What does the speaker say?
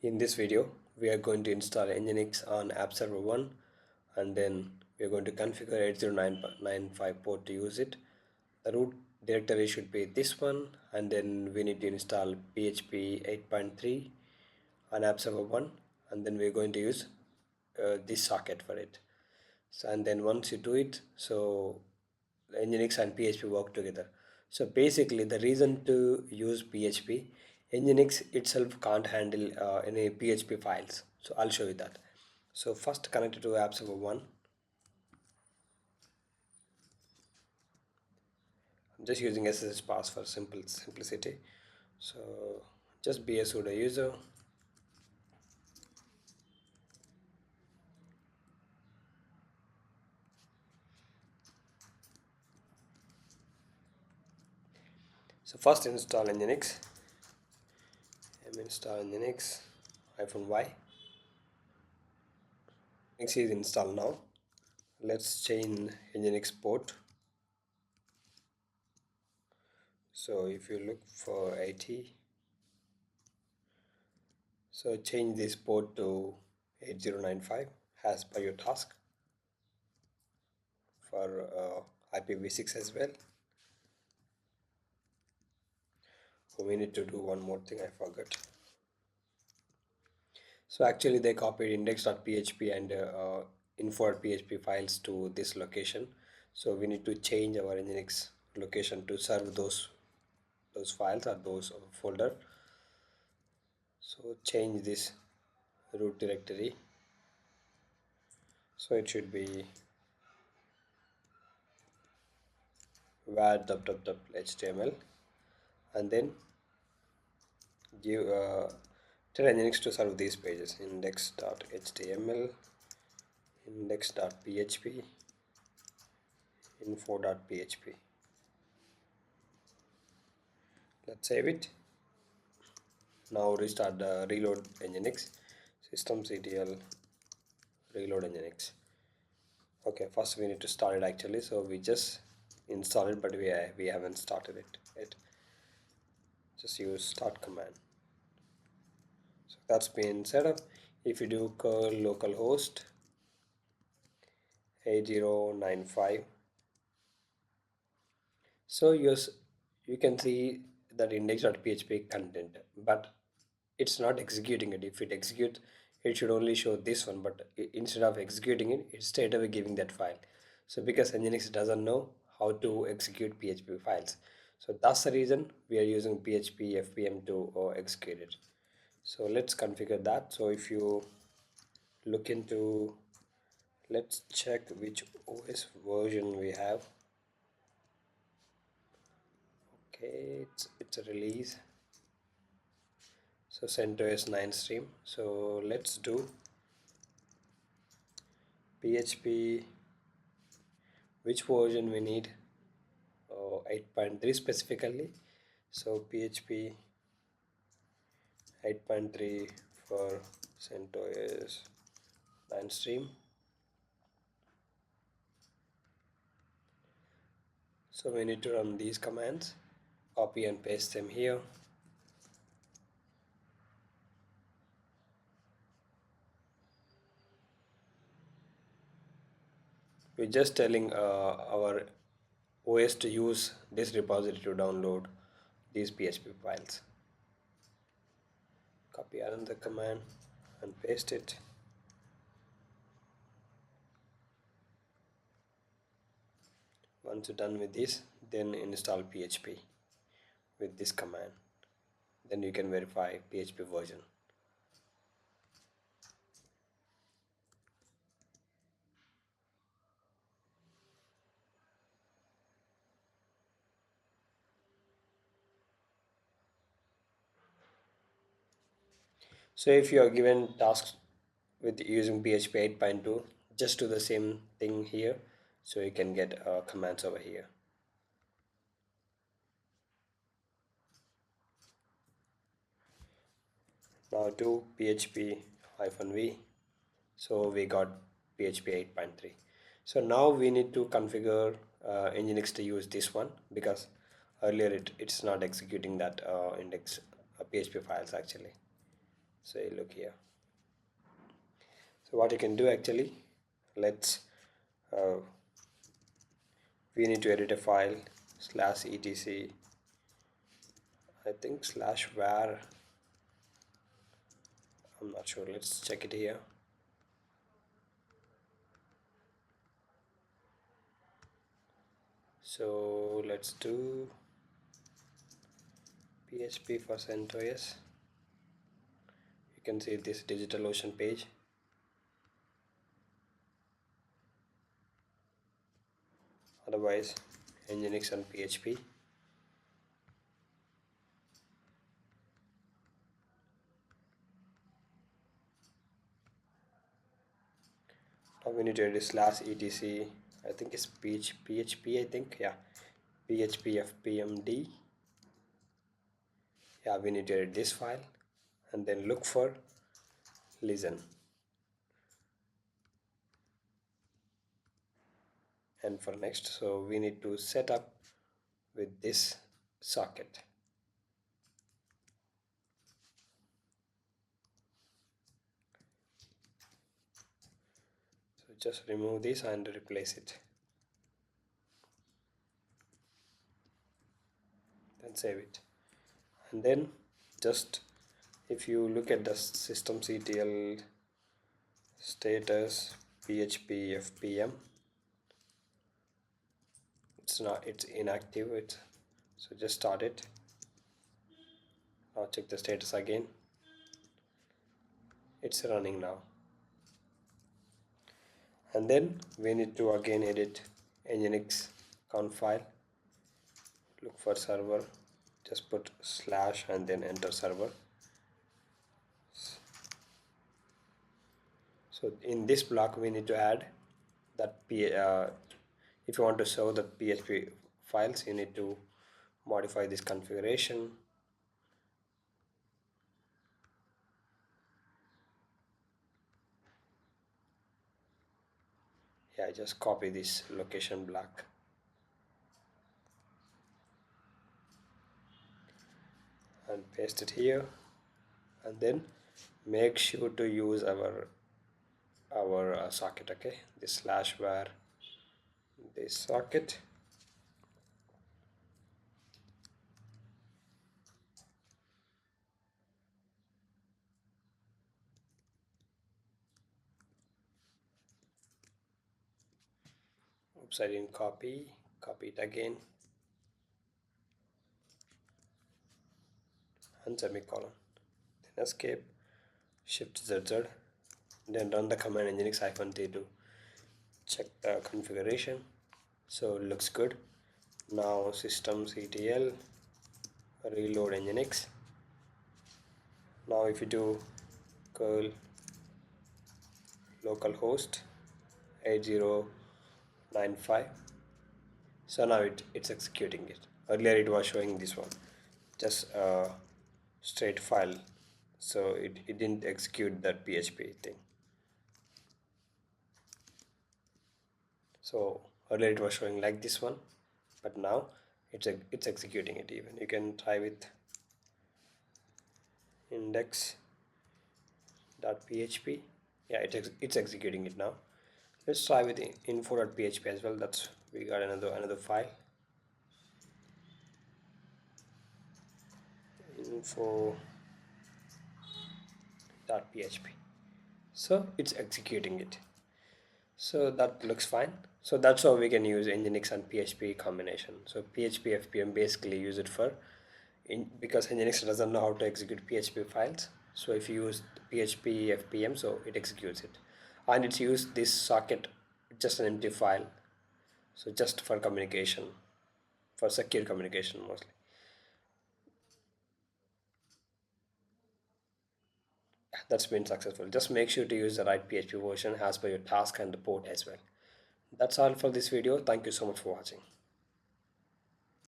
In this video, we are going to install Nginx on App Server 1 and then we are going to configure 80995 port to use it. The root directory should be this one, and then we need to install PHP 8.3 on App Server 1, and then we are going to use this socket for it. So, and then once you do it, so Nginx and PHP work together. So basically the reason to use PHP, Nginx itself can't handle any PHP files. So I'll show you that. So first connect it to app server 1. I'm just using SSH pass for simplicity. So just be a sudo user. So first install Nginx. Install Nginx -y. Nginx is installed now. Let's change Nginx port. So if you look for 80, so change this port to 8095 as per your task for IPv6 as well. We need to do one more thing, I forgot. So actually they copied index.php and info.php files to this location. So we need to change our Nginx location to serve those files or those folder. So change this root directory. So it should be var.html, and then give tell Nginx to serve these pages: index.html, index.php, info.php. Let's save it. Now restart the reload Nginx, systemctl reload Nginx. Okay, first we need to start it actually. So we just installed it, but we haven't started it yet. Just use start command. So that's been set up. If you do curl localhost 8095, so you can see that index.php content, but it's not executing it. If it executes, it should only show this one, but instead of executing it, it's straight away giving that file. So because Nginx doesn't know how to execute PHP files, so that's the reason we are using PHP-FPM to execute it. So let's configure that. So if you look into, let's check which OS version we have. Okay, it's a release. So CentOS 9 stream. So let's do PHP, which version we need. 8.3 specifically. So PHP 8.3 for CentOS 9 stream. So we need to run these commands, copy and paste them here. We're just telling our OS to use this repository to download these PHP files. Copy another command and paste it. Once you're done with this, then install PHP with this command. Then you can verify PHP version. So if you are given tasks with using PHP 8.2, just do the same thing here, so you can get commands over here. Now do PHP-v. So we got PHP 8.3. So now we need to configure Nginx to use this one, because earlier it's not executing that index PHP files actually. Say look here. So what you can do actually, let's we need to edit a file /etc, I think /var, I'm not sure, let's check it here. So let's do PHP for CentOS. You can see this DigitalOcean page. Otherwise Nginx and PHP. Now we need to edit /etc, I think it's PHP, I think, yeah, PHP-FPMD. Yeah, we need to edit this file and then look for listen, and for next, so we need to set up with this socket. So just remove this and replace it, then save it. And then just if you look at the systemctl status PHP-FPM, it's inactive, so just start it. Now check the status again, it's running now. And then we need to again edit Nginx conf file, look for server, just put / and then enter server. So in this block we need to add that if you want to show the PHP files, you need to modify this configuration. Yeah, just copy this location block and paste it here, and then make sure to use our socket. Okay, this /var, this socket. Oops, I didn't copy it again, and semicolon, then escape, shift ZZ, then run the command nginx-t to check the configuration. So it looks good. Now systemctl reload Nginx. Now if you do curl localhost 8095, so now it's executing it. Earlier it was showing this one, just a straight file, so it didn't execute that PHP thing. So earlier it was showing like this one, but now it's executing it. Even you can try with index.php. Yeah, it's executing it now. Let's try with info.php as well. That's we got another file, info.php. So it's executing it. So that looks fine. So that's how we can use Nginx and PHP combination. So PHP-FPM basically use it for because Nginx doesn't know how to execute PHP files. So if you use PHP-FPM, so it executes it, and it's used this socket, just an empty file. So just for communication, for secure communication mostly. That's been successful. Just make sure to use the right PHP version as per your task and the port as well. That's all for this video. Thank you so much for watching.